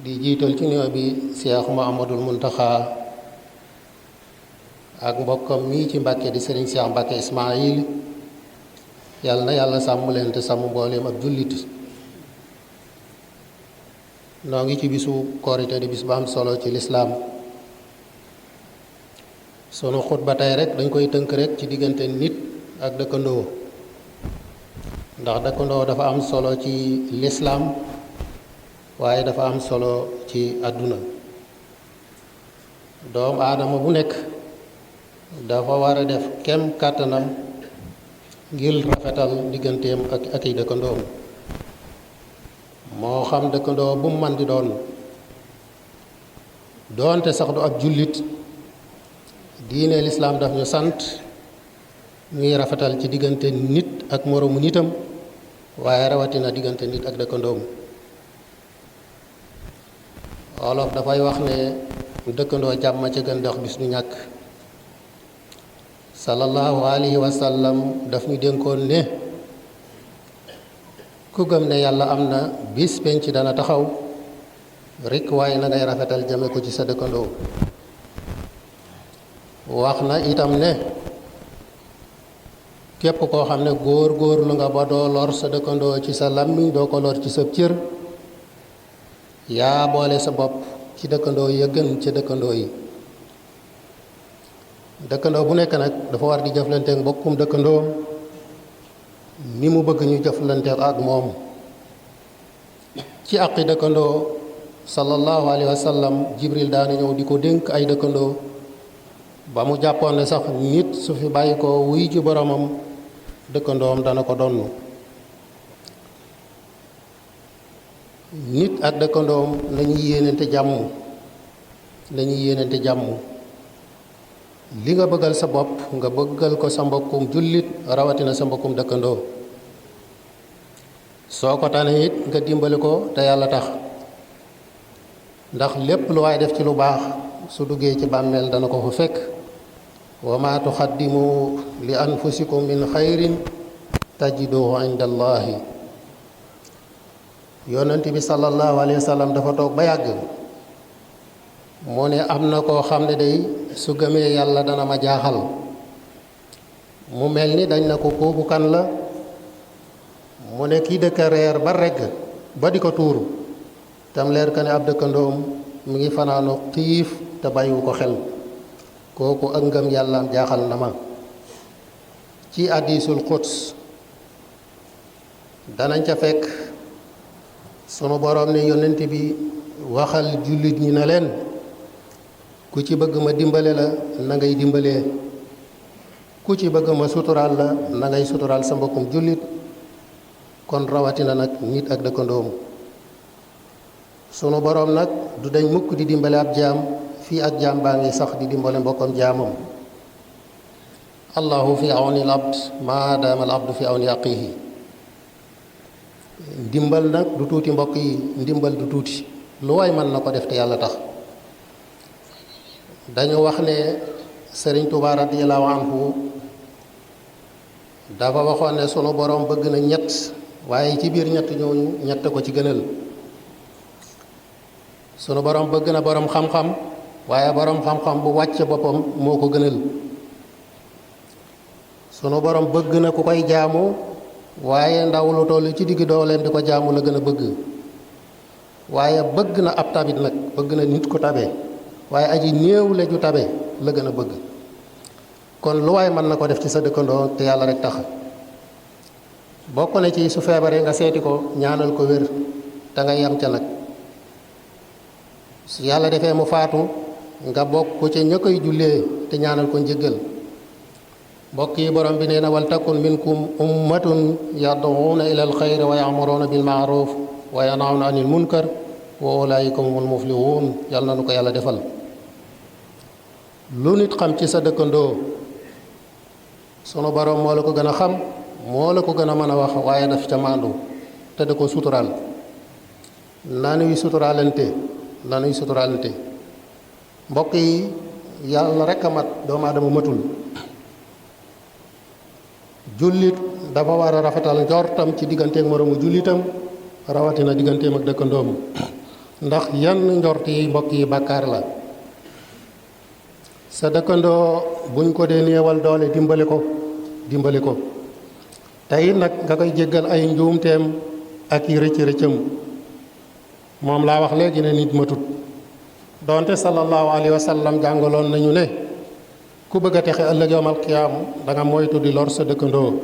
di jiital ci nuyoo bi Cheikh Mouhamadoul Mountakha ak mbokkam mii ci Mbàkke di Serigne Cheikh Mbàkke Ismaïl yàlla na yàlla sàmm leen te sàmm mbooleem ak jullit noo ngi ci bisu korite di bis ba am solo ci lislaam sunu xutba tey rek dañ koy tënk rek ci diggante nit ak dëkkandoo ndax dëkkandoo dafa am solo ci lislaam waaye dafa am solo ci àdduna doomu aadama bu nekk dafa war a def kem kàttanam ngir rafetal digganteem ak i dëkkandoom moo xam dëkkandoo bu mu man di doonte sax du ab jullit diine lislaam daf ñu sant ñuy rafetal ci diggante nit ak moroomu nitam waaye rawatina diggante nit ak dëkkandoom wolof dafay wax ne dëkkandoo jàmm ca gën dox bis du ñàkk sallallahu alayhi wa sallam daf ñu dénkoon ne ku gëm ne yàlla am na bis penc dana taxaw rekk waaye na ngay rafetal jëme ko ci sa dëkkandoo wax na itam ne képp koo xam ne góor-góorlu nga ba doo lor sa dëkkandoo ci sa làmmiñ doo ko lor ci sa cër yaa boole sa bopp ci dëkkandoo ya gën ca dëkkandoo yi dëkkandoo bu nekk nag dafa war di jëflanteek mbokkum dëkkandoo ni mu bëgg ñu jëflanteek ak moom ci àqi dëkkandoo sallallahu alayhi wa sallam jibril daana ñëw di ko dénk ay dëkkandoo ba mu jàppoon ne sax nit su fi bàyyi ko wuy ji boromam dëkkandoom dana ko donn nit ak dëkkandoom nañuy yéenante jàmm li nga bëggal sa bopp nga bëggal ko sa mbokkum jullit rawatina sa mbokkum dëkkandoo soo ko tane it nga dimbali ko te yàlla tax ndax lépp lu waay def ci lu baax su duggee ci bàmmeel dana ko fa fekk wa ma tuxaddimu li anfusikum min xayrin tajiduhu inda allahi yonent bi sallallahu alayhi wa sallam dafa toog ba yàgg moo ne am na koo xam ne day su gëmee yàlla dana ma jaaxal mu mel ni dañ na ko kooku kan la mu ne kii dëkk reer ba regg ba di ko tuur tam leer ka ne ab dëkkandoom mu ngi fanaanu xiif te bàyyiwu ko xel kooku ak ngëm yàllaam jaaxal na ma ci hadiisul quds danañ ca fekk sunu boroom ne yonent bi waxal jullit ñi na leen ku ci bëgg ma dimbale la na ngay dimbalee ku ci bëgg ma suturaal la na ngay suturaal sa mbokkum jullit kon rawatina nag nit ak dëkkandoom sunu boroom nag du dañ mukk di dimbale ab jaam fii ak jaam baa ngi sax di dimbale mbokkam jaamam allahu fi awni al abd ma daama al abdu fi awni aqihi ndimbal nag du tuuti mbokk yi ndimbal du tuuti lu waay mën na ko def te yàlla tax dañu wax ne sëriñ Tuubaa radiyallaahu anhu dafa waxoon ne sunu boroom bëgg na ñett waaye ci biir ñett ñooñu ñett ko ci gënal sunu boroom bëgg na boroom xam-xam waaye boroom xam-xam bu wàcc boppam moo ko gënal sunu boroom bëgg na ku koy jaamu waaye ndaw lu toll ci digg dooleem di ko jaamu la gën a bëgg waaye bëgg na ab tabit nag bëgg na nit ku tabe waaye aji néew la ju tabe la gën a bëgg kon lu waay mën na ko def ci sa dëkkandoo te yàlla rek tax bokk na ci su feebaree nga seeti ko ñaanal ko wér te nga yam ca nag su yàlla defee mu faatu nga bokk ca ña koy jullee te ñaanal ko njëggal mbokk yi borom bi nee na wal takun minkum ummatun yad'uuna ila alxayri wa ya'muruuna bil ma'ruf wa yanhawna anil munkar wa ulaa'ika humul muflihun yàlla na nu ko yàlla defal lu nit xam ci sa dëkkandoo sunu borom moo la ko gën a xam moo la ko gën a mën a wax waaye daf ca maandu te da ko suturaal nanuy suturaalante mbokk yi yàlla rek a mat doomu aadama matul jullit dafa war a rafetal njortam ci digganteek moroomu jullitam rawatina digganteem ak dëkkandoom ndax yenn njort yi mbokk yi bàkkaar la. sa dëkkandoo buñ ko dee néewal doole dimbali ko tey nag nga koy jéggal ay njuumteem ak yi rëcc rëccam. moom laa wax léegi ne nit matut donte sallallahu alayhi wa sallam jàngaloon nañu ne ku bëgg a texe ëllëg yowmal qiyaam da nga moytu di lor sa dëkkandoo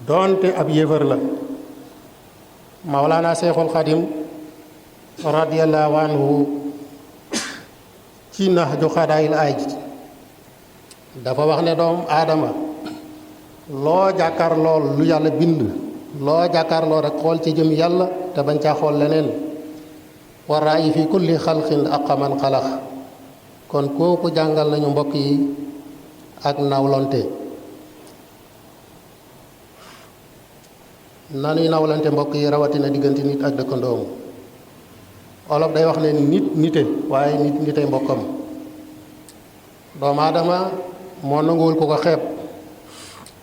donte ab yéefar la. Mawlaana Seexul Xadim radiyallahu anhu ci Nahju Xadaayil Aaj dafa wax ne doomu aadama loo jàkkaar lool lu yàlla bind loo jàkkaarloo rek xool ci jëm yàlla te bañ caa xool leneen. wa raayi fi kulli xalqin aqqa man xalax. kon kooku jàngal nañu mbokk yi ak nawlonte. nanuy nawlante mbokk yi rawatina diggante nit ak dëkkandoom. olof day wax ne nit nite waaye nit nite mbokkam. doomu aadama moo nanguwul ku ko xeeb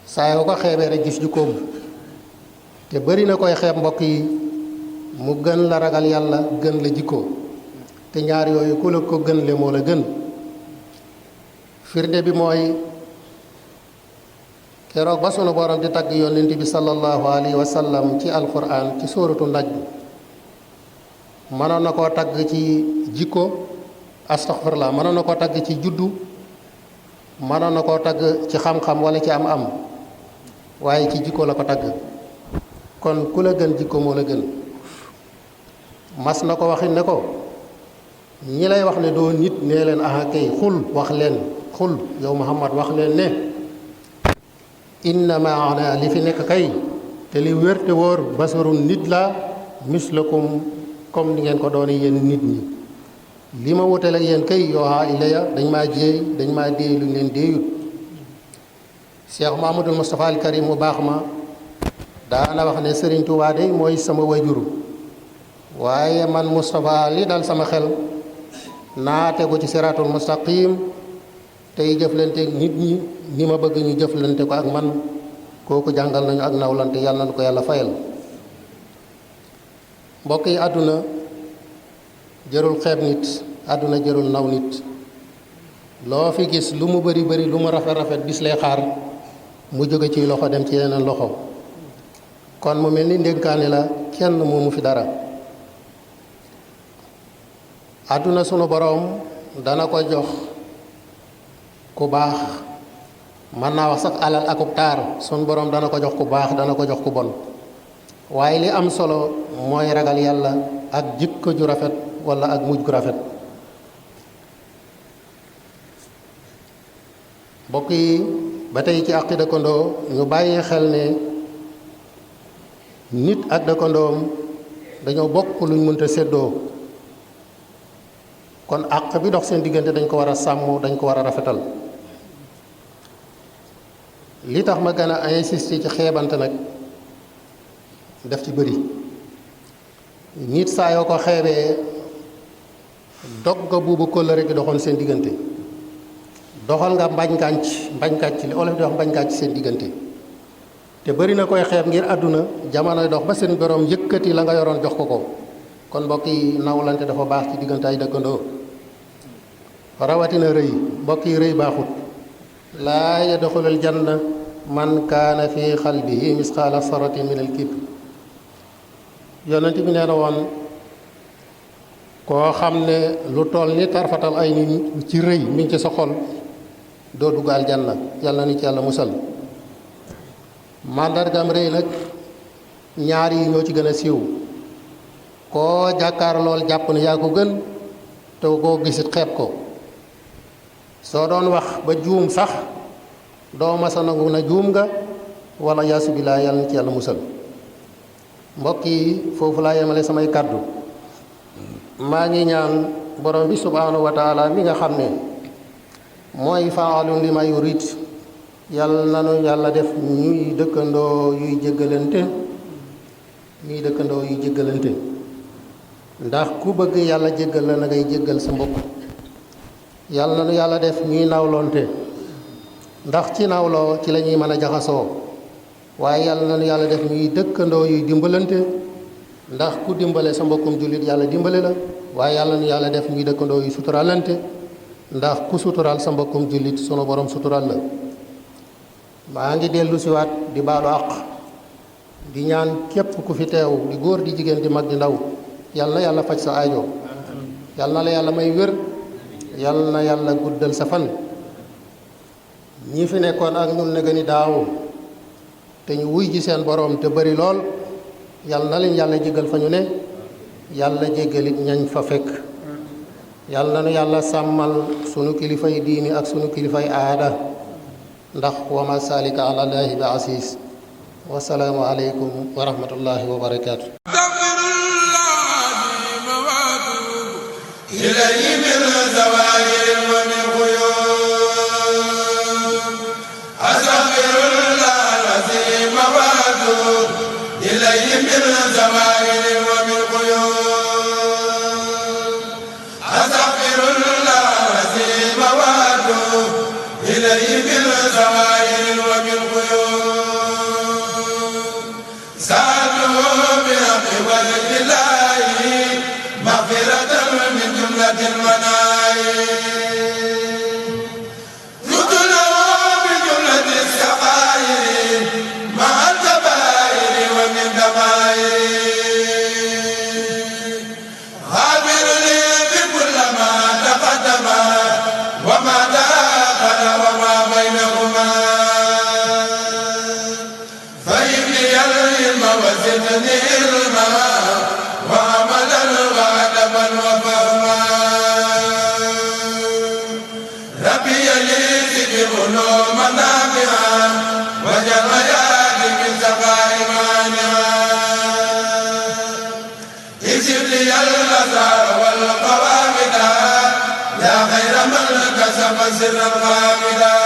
saa yoo ko xeebee rek gis jukkoom. te bari na koy xeeb mbokk yi mu gën la ragal yàlla gën la jikko te ñaar yooyu ku la ko gën le moo la gën. firnde bi mooy keroog ba sunu borom di tagg yonent bi sallallahu alayhi wa sallam ci alquran ci sóoratu Najm mënoon na koo tagg ci jikko astaghfirullah mënoon na koo tagg ci juddu mënoon na koo tagg ci xam-xam wala ci am-am waaye ci jikko la ko tagg. kon ku la gën jikko moo la gën. mas na ko waxin ne ko ñi lay wax ne doo nit nee leen aha kay xul wax leen xul yow Muhammad wax leen ne innama ana li fi nekk kay te li wér te wóor basarun nit la mislakum comme ni ngeen ko doone yéen nit ñi. li ma wutale ak yéen kay yooha ilaya dañ maa jéey dañ maa déey lu ñu leen déeyut. Cheikh Mahamadul Moustapha al Karim mu baax ma daana wax ne Sëriñ Tuubaa de mooy sama wajuru waaye man Moustapha li dal sama xel naa tegu ci siraatul mustaqim tey jëflante nit ñi ni ma bëgg ñu jëflante ko ak man. kooku jàngal nañu ak nawlante yàlla na ko yàlla fayal. mbokk yi àdduna jërul xeeb nit àdduna jërul naw nit. loo fi gis lu mu bari bari lu mu rafet rafet bis lay xaar mu jóge ci loxo dem ci yeneen loxo. kon mu mel ni ndénkaane la kenn moomu fi dara. àdduna sunu boroom dana ko jox ku baax mën naa wax sax alal akub taar sunu boroom dana ko jox ku baax dana ko jox ku bon waaye li am solo mooy ragal yàlla ak jikko ju rafet walla ak mujj gu rafet. mbokk yi ba tey ci àqi dëkkandoo ñu bàyyi xel ne nit ak dëkkandoom dañoo bokk luñ mënta séddoo. kon àq bi dox seen diggante dañ ko war a sàmm dañ ko war a rafetal. li tax ma gën a insister ci xeebante nag def ci bëri. nit saa yoo ko xeebee dog nga buubu kóllëre gi doxoon seen diggante. doxal nga mbañ kànc li olof di wax mbañ kànc seen diggante. te bari na koy xeeb ngir àdduna jamonoy dox ba seen borom yëkkati la nga yoroon jox ko ko. kon mbokk yi nawlante dafa baax ci diggante ay dëkkandoo. rawatina rëy mbokk yi rëy baaxut. laa yadxulul janna man kaana fi xalbihi misqaala saratin min al kibr. yonent bi nee na woon koo xam ne lu toll ni tarfatal ay nit ci rëy mi ngi ci sa xol doo dugg aljanna yàlla ni ci yàlla musal. màndargam rëy nag ñaar yi ñoo ci gën a siiw. koo jàkkaar lool jàpp ne yaa ko gën te koo gisit xeeb ko. soo doon wax ba juum sax doo masa nangu na juum nga wala yaasu bilaa yàlla ni ci yàlla musal. mbokk yi foofu laa yemale samay kàddu. maa ngi ñaan borom bi subhaanahu wa taala mi nga xam ne mooy faalun li ma yurid yàlla nanu yàlla def ñuy dëkkandoo yuy jéggalante ndax ku bëgg yàlla jéggal la na ngay jéggal sa mbokk. yàlla nanu yàlla def ñuy nawlonte ndax ci nawloo ci la ñuy mën a jaxasoo waaye yàlla nanu yàlla def ñuy dëkkandoo yuy dimbalante ndax ku dimbale sa mbokkum jullit yàlla dimbale la waaye yàlla nu yàlla def ñuy dëkkandoo yu suturaalante ndax ku suturaal sa mbokkum jullit sunu borom suturaal la. maa ngi dellu siwaat di baalu àq di ñaan képp ku fi teew di góor di jigéen di mag di ndaw yàlla na yàlla faj sa aajo yàlla na la yàlla may wér yàlla na yàlla guddal sa fan. ñi fi nekkoon ak ñun ne gëni daaw te ñu wuy ji seen borom te bari lool yàlla na leen yàlla jéggal fa ñu ne yàlla jéggalit ñañ fa fekk. yàlla na nu yàlla sàmmal sunu kilifay diini ak sunu kilifay aada ndax wa ma salika ala llahi bi asis. wasalaamu aleykum wa rahmatullahi wa barakaatu. سر الغامدة